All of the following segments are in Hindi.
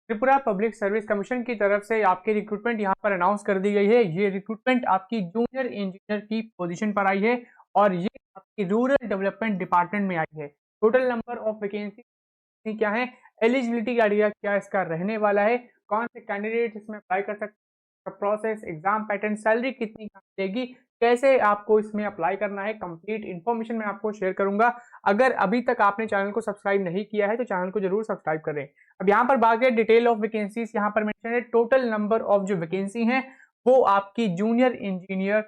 त्रिपुरा पब्लिक सर्विस कमीशन की तरफ से आपकी रिक्रूटमेंट यहाँ पर अनाउंस कर दी गई है। ये रिक्रूटमेंट आपकी जूनियर इंजीनियर की पोजीशन पर आई है और ये आपकी रूरल डेवलपमेंट डिपार्टमेंट में आई है। टोटल नंबर ऑफ वैकेंसी क्या है, एलिजिबिलिटी क्राइटेरिया क्या इसका रहने वाला है, कौन से कैंडिडेट इसमें अप्लाई कर सकते हैं, प्रोसेस, एग्जाम पैटर्न, सैलरी कितनी मिलेगी, कैसे आपको इसमें अप्लाई करना है, कंप्लीट इन्फॉर्मेशन मैं आपको शेयर करूंगा। अगर अभी तक आपने चैनल को सब्सक्राइब नहीं किया है तो चैनल को जरूर सब्सक्राइब करें। अब यहाँ पर बात करें डिटेल ऑफ वैकेंसीज, यहाँ पर मेंशन है टोटल नंबर ऑफ जो वैकेंसी है वो आपकी जूनियर इंजीनियर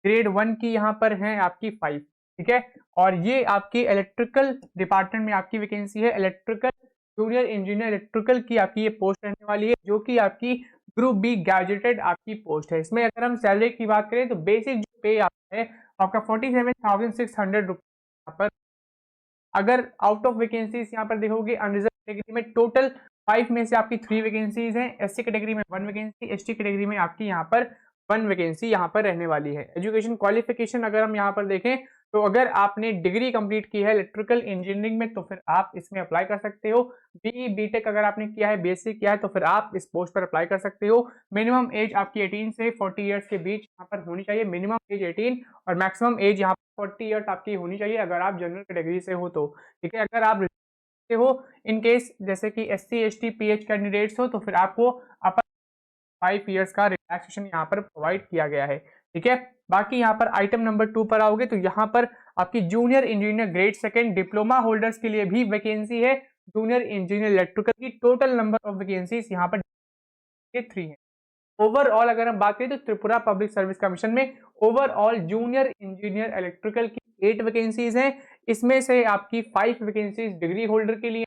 ग्रेड 1 की यहाँ पर है आपकी 5, ठीक है। और ये आपकी इलेक्ट्रिकल डिपार्टमेंट में आपकी वैकेंसी है, इलेक्ट्रिकल जूनियर इंजीनियर इलेक्ट्रिकल की आपकी ये पोस्ट रहने वाली है, जो कि आपकी ग्रुप बी गैजेटेड आपकी पोस्ट है। इसमें अगर हम सैलरी की बात करें तो बेसिक जो पे आता है आपका 47,600 रुपये यहाँ पर। अगर आउट ऑफ वैकेंसीज यहाँ पर देखोगे अनरिजर्व कैटेगरी में टोटल 5 में से आपकी 3 वैकेंसीज हैं, एससी कैटेगरी में 1 वैकेंसी, एसटी कैटेगरी में आपकी यहाँ पर 1 वैकेंसी यहाँ पर रहने वाली है। एजुकेशन क्वालिफिकेशन अगर हम यहाँ पर देखें तो अगर आपने डिग्री कंप्लीट की है इलेक्ट्रिकल इंजीनियरिंग में तो फिर आप इसमें अप्लाई कर सकते हो। बीई बीटेक अगर आपने किया है, बीएससी किया है तो फिर आप इस पोस्ट पर अप्लाई कर सकते हो। मिनिमम एज आपकी 18 से 40 ईयर्स के बीच यहाँ पर होनी चाहिए, मिनिमम एज 18 और मैक्सिमम एज यहाँ पर 40 ईयर्स आपकी होनी चाहिए अगर आप जनरल कैटेगरी से हो तो, ठीक है। अगर आप हो इन केस जैसे कि एससी एसटी पीएच कैंडिडेट्स हो तो फिर आपको अपर 5 ईयर्स का रिलैक्सेशन यहाँ पर प्रोवाइड किया गया है, ठीक है। बाकी यहाँ पर आइटम नंबर 2 पर आओगे तो यहाँ पर आपकी junior engineer grade 2 diploma holders के लिए भी वैकेंसी है। जूनियर इंजीनियर इलेक्ट्रिकल की टोटल नंबर ऑफ वैकेंसीज यहाँ पर 3 है। ओवरऑल अगर हम बात करें तो त्रिपुरा पब्लिक सर्विस कमीशन में ओवरऑल जूनियर इंजीनियर इलेक्ट्रिकल की 8 वैकेंसीज हैं। इसमें से आपकी 5 वैकेंसीज डिग्री होल्डर के लिए,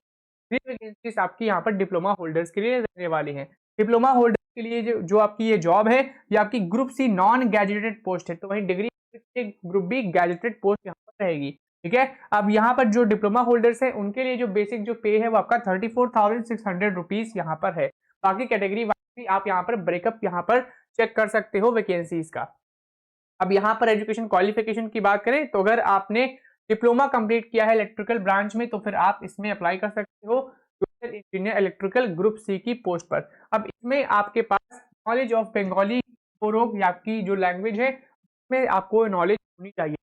3 वैकेंसीज आपकी यहाँ पर डिप्लोमा होल्डर्स के लिए रहने वाली हैं। डिप्लोमा होल्डर के लिए जो आपकी ये जॉब है ये आपकी group C non gazetted post है, तो वहीं degree group B gazetted post यहाँ पर रहेगी, ठीक है। अब यहाँ पर जो डिप्लोमा होल्डर्स है उनके लिए जो बेसिक जो पे है वो आपका 34,600 रुपीज यहाँ पर है। बाकी कैटेगरी वाइज आप यहाँ पर ब्रेकअप यहाँ पर चेक कर सकते हो वैकेंसीज का। अब यहाँ पर एजुकेशन क्वालिफिकेशन की बात करें तो अगर आपने डिप्लोमा कंप्लीट किया है इलेक्ट्रिकल ब्रांच में तो फिर आप इसमें अप्लाई कर सकते हो junior engineer electrical group C की पोस्ट पर। अब इसमें आपके पास नॉलेज ऑफ बंगाली बोरोग या आपकी जो लैंग्वेज है उसमें आपको नॉलेज होनी चाहिए।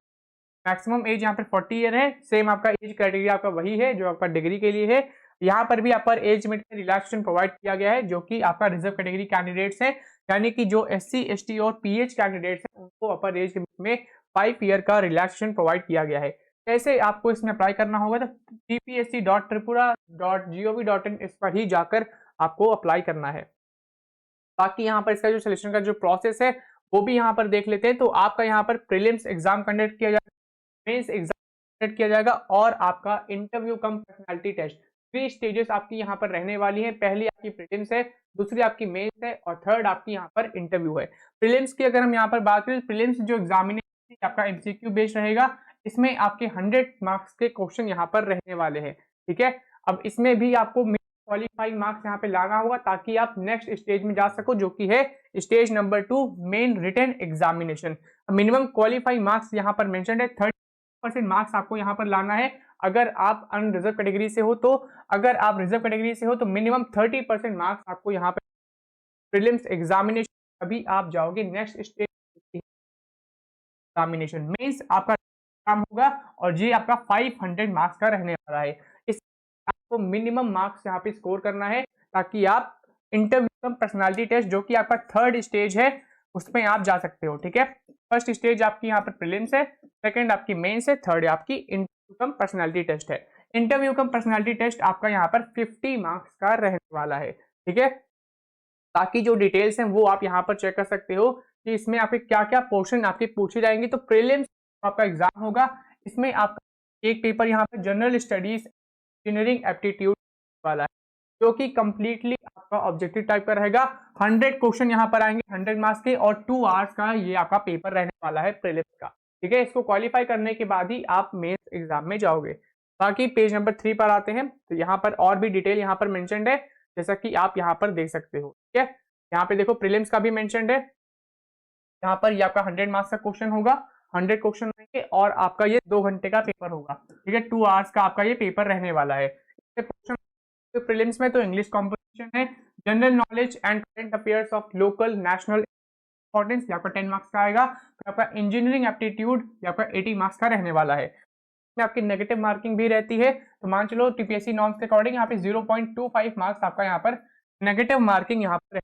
मैक्सिमम एज यहाँ पर 40 ईयर है, सेम आपका एज क्राइटेरिया आपका वही है जो आपका डिग्री के लिए है। यहाँ पर भी अपर एज लिमिट में रिलैक्सेशन प्रोवाइड किया गया है जो कि आपका रिजर्व कैटेगरी कैंडिडेट्स हैं, यानी कि जो एससी एसटी और पीएच कैंडिडेट्स हैं उनको अपर एज लिमिट में 5 ईयर का रिलैक्सेशन प्रोवाइड किया गया है। कैसे आपको इसमें अप्लाई करना होगा तो tpsc.tripura.gov.in इस पर ही जाकर आपको अप्लाई करना है। बाकी यहाँ पर इसका जो सिलेक्शन का जो प्रोसेस है वो भी यहाँ पर देख लेते हैं। तो आपका यहाँ पर प्रीलिम्स एग्जाम कंडक्ट किया जाएगा, मेंस एग्जाम कंडक्ट किया जाएगा और आपका इंटरव्यू कम पर्सनालिटी टेस्ट। 3 स्टेजेस आपकी यहाँ पर रहने वाली है, पहली आपकी प्रीलिम्स है, दूसरी आपकी मेंस है और थर्ड आपकी यहाँ पर इंटरव्यू है। प्रीलिम्स की अगर हम यहाँ पर बात करें, प्रीलिम्स जो एग्जामिनेशन आपका एमसीक्यू बेस्ड रहेगा, इसमें आपके 100 मार्क्स के क्वेश्चन यहाँ पर रहने वाले हैं, ठीक है। अब इसमें भी आपको क्वालिफाइंग मार्क्स यहाँ पे लाना होगा ताकि आप नेक्स्ट स्टेज में जा सको जो कि है stage number 2 main written examination. Minimum qualifying marks यहाँ पर मेंशन है, 30% मार्क्स आपको यहाँ पर लाना है अगर आप अनरिजर्व कैटेगरी से हो तो। अगर आप रिजर्व कैटेगरी से हो तो मिनिमम 30% मार्क्स आपको यहाँ पर प्रीलिम्स एग्जामिनेशन, अभी आप जाओगे नेक्स्ट स्टेज एग्जामिनेशन। मेंस आपका काम होगा और ये आपका 500 मार्क्स का रहने वाला है। इस आपको मिनिमम मार्क्स यहाँ पे स्कोर करना है ताकि आप इंटरव्यू कम पर्सनालिटी टेस्ट जो कि आपका 3rd स्टेज है उसमें आप जा सकते हो, ठीक है। फर्स्ट स्टेज आपकी यहाँ पर प्रीलिम्स है, सेकंड आपकी मेंस है, थर्ड आपकी इंटरव्यू कम पर्सनालिटी टेस्ट है। इंटरव्यू कम पर्सनालिटी टेस्ट आपका यहाँ पर 50 मार्क्स का रहने वाला है, ठीक है। बाकी जो डिटेल्स हैं वो आप यहाँ पर चेक कर सकते हो कि इसमें आपके क्या क्या पोर्शन आपके पूछे जाएंगे। तो प्रीलिम्स आपका एग्जाम होगा, इसमें आपका एक पेपर यहाँ पर जनरल स्टडीज इंजीनियरिंग एप्टीट्यूड वाला है जो कि कंप्लीटली आपका ऑब्जेक्टिव टाइप का रहेगा। 100 क्वेश्चन यहाँ पर आएंगे 100 मार्क्स के और 2 आवर्स का ये आपका पेपर रहने वाला है प्रीलिम्स का, ठीक है। इसको क्वालिफाई करने के बाद ही आप मेंस एग्जाम में जाओगे। बाकी पेज नंबर 3 पर आते हैं तो यहाँ पर और भी डिटेल यहाँ पर मेंशन्ड है जैसा कि आप यहाँ पर देख सकते हो, ठीक है। यहाँ पे देखो प्रीलिम्स का भी मेंशन्ड है, यहाँ पर ये आपका 100 मार्क्स का क्वेश्चन होगा, 100 क्वेश्चन रहेंगे और आपका ये 2 घंटे का पेपर होगा, ठीक है। 2 आवर्स का आपका ये पेपर रहने वाला है। क्वेश्चन प्रीलिम्स में तो इंग्लिश कॉम्पोजिशन है, general knowledge and current affairs of local national importance, ये आपका 10 मार्क्स का आएगा। फिर आपका इंजीनियरिंग एप्टीट्यूड, ये आपका 80 मार्क्स का रहने वाला है। में आपकी नेगेटिव मार्किंग भी रहती है, तो मान चलो टीपीएससी नॉर्म्स के अकॉर्डिंग यहाँ पे 0.25 मार्क्स आपका यहाँ पर नेगेटिव मार्किंग यहाँ पर।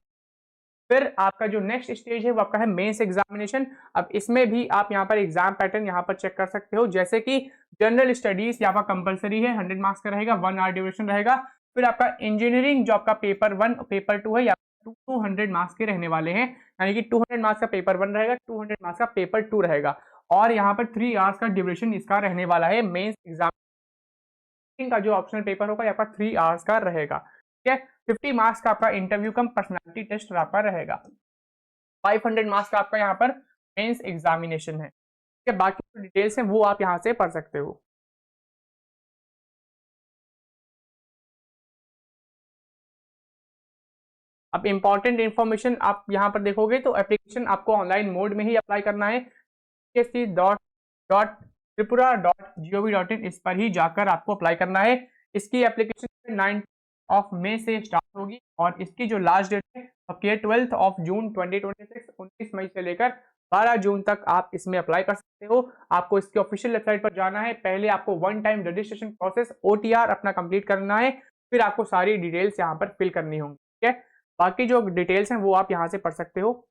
फिर आपका जो नेक्स्ट स्टेज है वो आपका है मेंस एग्जामिनेशन। अब इसमें भी आप यहाँ पर एग्जाम पैटर्न यहाँ पर चेक कर सकते हो, जैसे कि जनरल स्टडीज यहाँ पर कंपलसरी है, 100 मार्क्स का रहेगा, 1 आवर ड्यूरेशन रहेगा। फिर आपका इंजीनियरिंग जो आपका पेपर 1 पेपर 2 है, या 200 मार्क्स के रहने वाले हैं, यानी कि 200 मार्क्स का पेपर 1 रहेगा, 200 मार्क्स का पेपर 2 रहेगा। और यहाँ पर 3 आवर्स का ड्यूरेशन इसका रहने वाला है। मेंस एग्जाम का जो ऑप्शनल पेपर होगा यहाँ पर 3 आवर्स का रहेगा। ठीक है, 50 मार्क्स का आपका इंटरव्यू कम पर्सनालिटी टेस्ट आपका रहेगा। 500 मार्क्स का आपका यहाँ पर मेंस एग्जामिनेशन है। ठीक है, बाकी जो डिटेल्स हैं वो आप यहाँ से पढ़ सकते हो। अब इंपॉर्टेंट इन्फॉर्मेशन आप यहाँ पर देखोगे तो एप्लीकेशन आपको ऑनलाइन मोड में ही अप्लाई करना है। tripura.gov.in इस पर ही जाकर आपको अप्लाई करना है। इसकी एप्लीकेशन 9 मई से स्टार्ट होगी और इसकी जो लास्ट डेट है आपकी 12 जून 2026, 19 मई से लेकर 12 जून तक आप इसमें अप्लाई कर सकते हो। आपको इसकी ऑफिशियल वेबसाइट पर जाना है, पहले आपको 1 टाइम रजिस्ट्रेशन प्रोसेस OTR अपना कंप्लीट करना है, फिर आपको सारी डिटेल्स यहाँ पर फिल करनी होंगी। ठीक है, बाकी जो डिटेल्स हैं वो आप यहाँ से पढ़ सकते हो।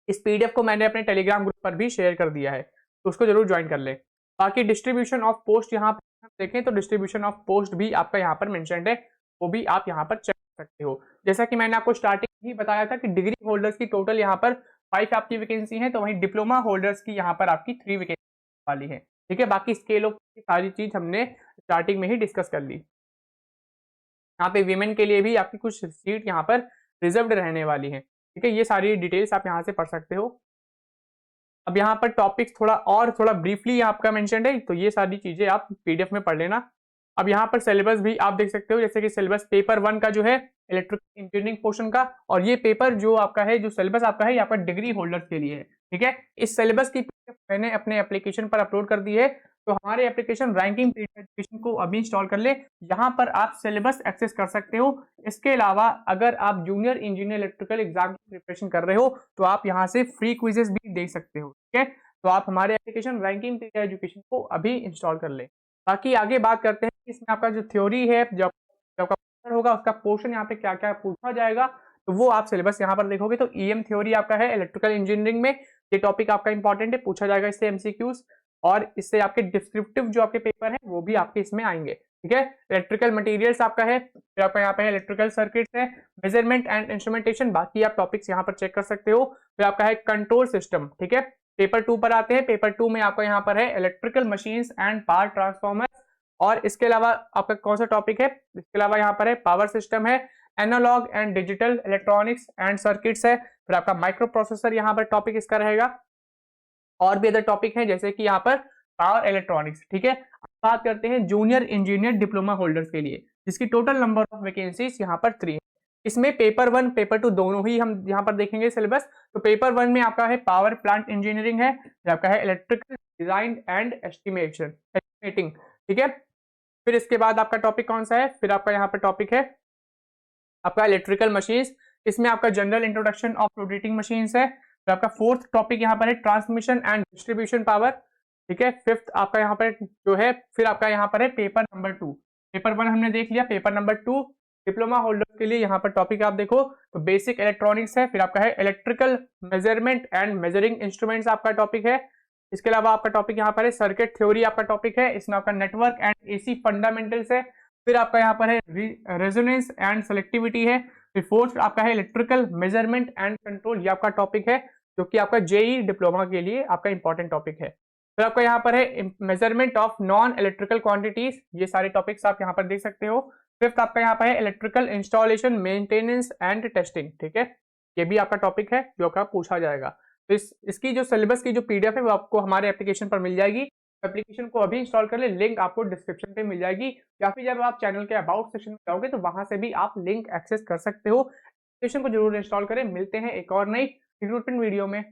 इस PDF को मैंने अपने टेलीग्राम ग्रुप पर भी शेयर कर दिया है, तो उसको जरूर ज्वाइन कर ले। बाकी डिस्ट्रीब्यूशन ऑफ पोस्ट यहाँ पर देखें तो डिस्ट्रीब्यूशन ऑफ पोस्ट भी आपका यहाँ पर मेंशन्ड है, वो भी आप यहाँ पर चेक कर सकते हो। जैसा कि मैंने आपको स्टार्टिंग ही बताया था कि डिग्री होल्डर्स की टोटल यहाँ पर 5 आपकी वैकेंसी है, तो वहीं डिप्लोमा होल्डर्स की यहाँ पर आपकी 3 वैकेंसी वाली है। ठीक है, बाकी स्केल ऑफ की सारी चीज हमने स्टार्टिंग में ही डिस्कस कर ली। यहाँ पे वीमेन के लिए भी आपकी कुछ सीट यहाँ पर रिजर्व्ड रहने वाली है। ठीक है, ये सारी डिटेल्स आप यहाँ से पढ़ सकते हो। अब यहाँ पर टॉपिक्स थोड़ा ब्रीफली आपका मेंशन्ड है, तो ये सारी चीजें आप PDF में पढ़ लेना। अब यहाँ पर सिलेबस भी आप देख सकते हो, जैसे कि सिलेबस पेपर 1 का जो है इलेक्ट्रिकल इंजीनियरिंग पोर्शन का, और ये पेपर जो आपका है, जो सिलेबस आपका है, यहाँ पर डिग्री होल्डर्स के लिए है। ठीक है, इस सिलेबस की PDF मैंने अपने एप्लीकेशन पर अपलोड कर दी है, तो हमारे एप्लीकेशन रैंकिंग एजुकेशन को अभी इंस्टॉल कर ले। यहाँ पर आप सिलेबस एक्सेस कर सकते हो। इसके अलावा अगर आप जूनियर इंजीनियर इलेक्ट्रिकल एग्जाम की प्रिपरेशन कर रहे हो तो आप यहाँ से फ्री क्विजेस भी देख सकते हो। ठीक है, तो आप हमारे एप्लीकेशन रैंकिंग एजुकेशन को अभी इंस्टॉल कर ले। बाकी आगे बात करते हैं इसमें आपका जो थ्योरी है, जो आपका होगा उसका पोर्शन यहाँ पे क्या क्या पूछा जाएगा, तो वो आप सिलेबस यहाँ पर देखोगे तो EM थ्योरी आपका है इलेक्ट्रिकल इंजीनियरिंग में, ये टॉपिक आपका इंपॉर्टेंट है, पूछा जाएगा इससे MCQs, और इससे आपके डिस्क्रिप्टिव जो आपके पेपर है वो भी आपके इसमें आएंगे। ठीक है, इलेक्ट्रिकल मटेरियल्स आपका है, फिर आपका यहाँ पे इलेक्ट्रिकल सर्किट्स है, मेजरमेंट एंड इंस्ट्रूमेंटेशन, बाकी आप टॉपिक्स यहाँ पर चेक कर सकते हो। फिर आपका है कंट्रोल सिस्टम। ठीक है, पेपर 2 पर आते हैं। पेपर 2 में आपका यहाँ पर है electrical machines and power transformer, और इसके अलावा आपका कौन सा टॉपिक है, इसके अलावा यहाँ पर है पावर सिस्टम है, analog and digital electronics and circuits है, फिर आपका माइक्रो प्रोसेसर यहाँ पर टॉपिक इसका रहेगा, और भी अदर टॉपिक है जैसे कि यहाँ पर पावर इलेक्ट्रॉनिक्स। ठीक है, बात करते हैं जूनियर इंजीनियर डिप्लोमा होल्डर्स के लिए, जिसकी टोटल नंबर ऑफ वैकेंसीज यहाँ पर 3 है। इसमें पेपर 1 पेपर 2 दोनों ही हम यहाँ पर देखेंगे सिलेबस। तो पेपर 1 में आपका है पावर प्लांट इंजीनियरिंग है, आपका है इलेक्ट्रिकल डिजाइन एंड एस्टिमेटिंग। ठीक है, फिर इसके बाद आपका टॉपिक कौन सा है, फिर आपका यहाँ पर टॉपिक है आपका इलेक्ट्रिकल मशीन्स, इसमें आपका general introduction of rotating machines है। फिर आपका 4th टॉपिक यहाँ पर है ट्रांसमिशन एंड डिस्ट्रीब्यूशन पावर। ठीक है, 5th आपका यहाँ पर जो है, फिर आपका यहाँ पर है पेपर नंबर 2। पेपर 1 हमने देख लिया, पेपर नंबर 2 डिप्लोमा होल्डर के लिए यहाँ पर टॉपिक आप देखो तो बेसिक इलेक्ट्रॉनिक्स है, फिर आपका है electrical measurement and measuring instruments आपका टॉपिक है। इसके अलावा आपका टॉपिक यहाँ पर है सर्किट थ्योरी आपका टॉपिक है, इसमें आपका नेटवर्क एंड AC फंडामेंटल्स है। फिर आपका यहाँ पर है रेजोनेंस एंड सेलेक्टिविटी है। फिर 4th आपका है इलेक्ट्रिकल मेजरमेंट एंड कंट्रोल, ये आपका टॉपिक है जो कि आपका JEE डिप्लोमा के लिए आपका इंपॉर्टेंट टॉपिक है। फिर आपका यहाँ पर है measurement of non electrical quantities, ये सारे टॉपिक्स आप यहाँ पर देख सकते हो। 5th आपका यहाँ पर है electrical installation maintenance and testing. ठीक है, ये भी आपका टॉपिक है जो आपका पूछा जाएगा। तो इसकी जो सिलेबस की जो PDF है वो आपको हमारे एप्लीकेशन पर मिल जाएगी। एप्लीकेशन को अभी इंस्टॉल कर ले, लिंक आपको डिस्क्रिप्शन पे मिल जाएगी, या फिर जब आप चैनल के अबाउट सेक्शन में जाओगे तो वहां से भी आप लिंक एक्सेस कर सकते हो। एप्लीकेशन को जरूर इंस्टॉल करें। मिलते हैं एक और नई रिक्रूटमेंट वीडियो में।